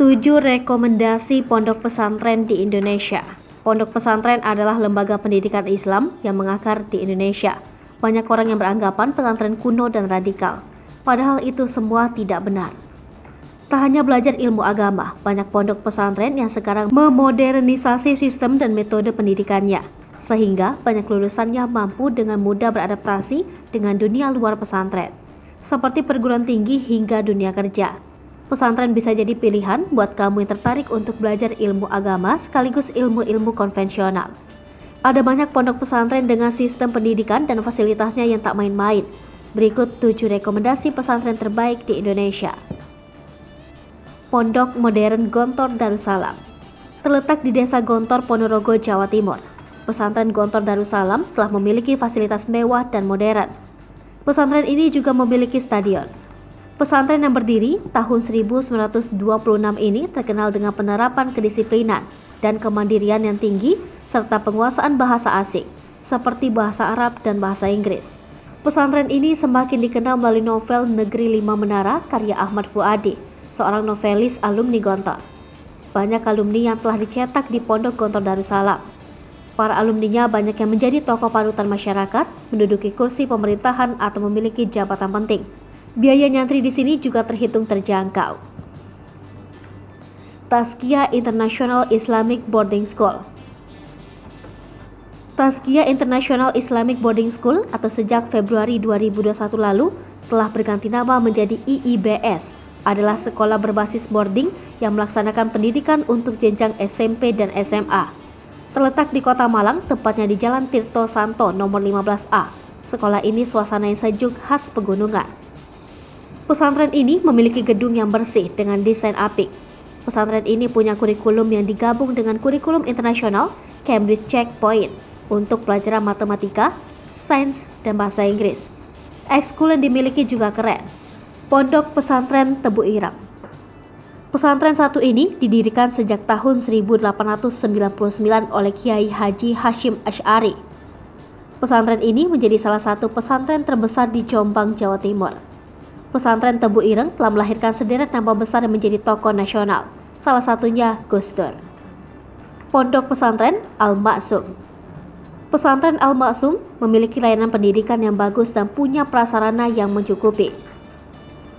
7 rekomendasi pondok pesantren di Indonesia. Pondok pesantren adalah lembaga pendidikan Islam yang mengakar di Indonesia. Banyak orang yang beranggapan pesantren kuno dan radikal. Padahal itu semua tidak benar. Tak hanya belajar ilmu agama, banyak pondok pesantren yang sekarang memodernisasi sistem dan metode pendidikannya. Sehingga banyak lulusannya mampu dengan mudah beradaptasi dengan dunia luar pesantren. Seperti perguruan tinggi hingga dunia kerja. Pesantren bisa jadi pilihan buat kamu yang tertarik untuk belajar ilmu agama sekaligus ilmu-ilmu konvensional. Ada banyak pondok pesantren dengan sistem pendidikan dan fasilitasnya yang tak main-main. Berikut 7 rekomendasi pesantren terbaik di Indonesia. Pondok Modern Gontor Darussalam. Terletak di Desa Gontor, Ponorogo, Jawa Timur. Pesantren Gontor Darussalam telah memiliki fasilitas mewah dan modern. Pesantren ini juga memiliki stadion. Pesantren yang berdiri tahun 1926 ini terkenal dengan penerapan kedisiplinan dan kemandirian yang tinggi serta penguasaan bahasa asing seperti bahasa Arab dan bahasa Inggris. Pesantren ini semakin dikenal melalui novel Negeri Lima Menara karya Ahmad Fuadi, seorang novelis alumni Gontor. Banyak alumni yang telah dicetak di Pondok Gontor Darussalam. Para alumninya banyak yang menjadi tokoh panutan masyarakat, menduduki kursi pemerintahan atau memiliki jabatan penting. Biaya nyantri di sini juga terhitung terjangkau. Tazkiyah International Islamic Boarding School. Tazkiyah International Islamic Boarding School atau sejak Februari 2021 lalu telah berganti nama menjadi IIBS, adalah sekolah berbasis boarding yang melaksanakan pendidikan untuk jenjang SMP dan SMA. Terletak di Kota Malang, tepatnya di Jalan Tirto Santo nomor 15A. Sekolah ini suasana yang sejuk khas pegunungan. Pesantren ini memiliki gedung yang bersih dengan desain apik. Pesantren ini punya kurikulum yang digabung dengan kurikulum internasional Cambridge Checkpoint untuk pelajaran matematika, sains, dan bahasa Inggris. Ekskul yang dimiliki juga keren. Pondok Pesantren Tebu Ireng. Pesantren satu ini didirikan sejak tahun 1899 oleh Kiai Haji Hashim Asy'ari. Pesantren ini menjadi salah satu pesantren terbesar di Jombang, Jawa Timur. Pesantren Tebu Ireng telah melahirkan sederet nama besar yang menjadi tokoh nasional, salah satunya Gus Dur. Pondok Pesantren Al-Maksum. Pesantren Al-Maksum memiliki layanan pendidikan yang bagus dan punya prasarana yang mencukupi.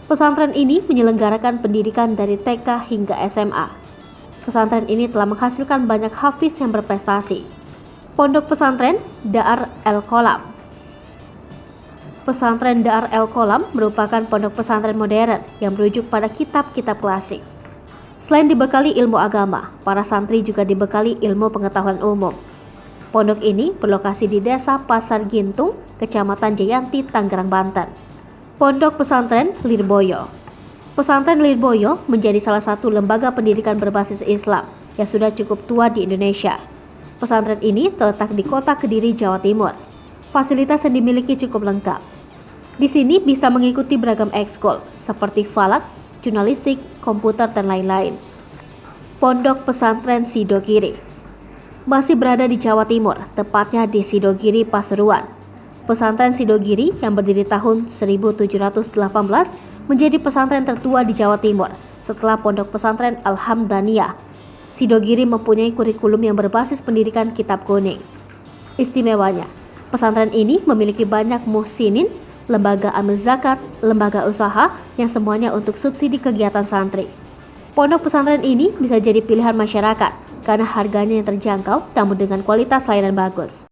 Pesantren ini menyelenggarakan pendidikan dari TK hingga SMA. Pesantren ini telah menghasilkan banyak hafiz yang berprestasi. Pondok Pesantren Dar el-Qolam. Pesantren Dar el-Qolam merupakan pondok pesantren modern yang merujuk pada kitab-kitab klasik. Selain dibekali ilmu agama, para santri juga dibekali ilmu pengetahuan umum. Pondok ini berlokasi di Desa Pasar Gintung, Kecamatan Jayanti, Tangerang, Banten. Pondok Pesantren Lirboyo. Pesantren Lirboyo menjadi salah satu lembaga pendidikan berbasis Islam yang sudah cukup tua di Indonesia. Pesantren ini terletak di Kota Kediri, Jawa Timur. Fasilitas yang dimiliki cukup lengkap. Di sini bisa mengikuti beragam ekskul seperti falak, jurnalistik, komputer, dan lain-lain. Pondok Pesantren Sidogiri. Masih berada di Jawa Timur, tepatnya di Sidogiri, Pasuruan. Pesantren Sidogiri yang berdiri tahun 1718 menjadi pesantren tertua di Jawa Timur setelah Pondok Pesantren Al-Hamdaniyah. Sidogiri mempunyai kurikulum yang berbasis pendidikan kitab kuning. Istimewanya, pesantren ini memiliki banyak muhsinin, lembaga amil zakat, lembaga usaha yang semuanya untuk subsidi kegiatan santri. Pondok pesantren ini bisa jadi pilihan masyarakat karena harganya yang terjangkau namun dengan kualitas layanan bagus.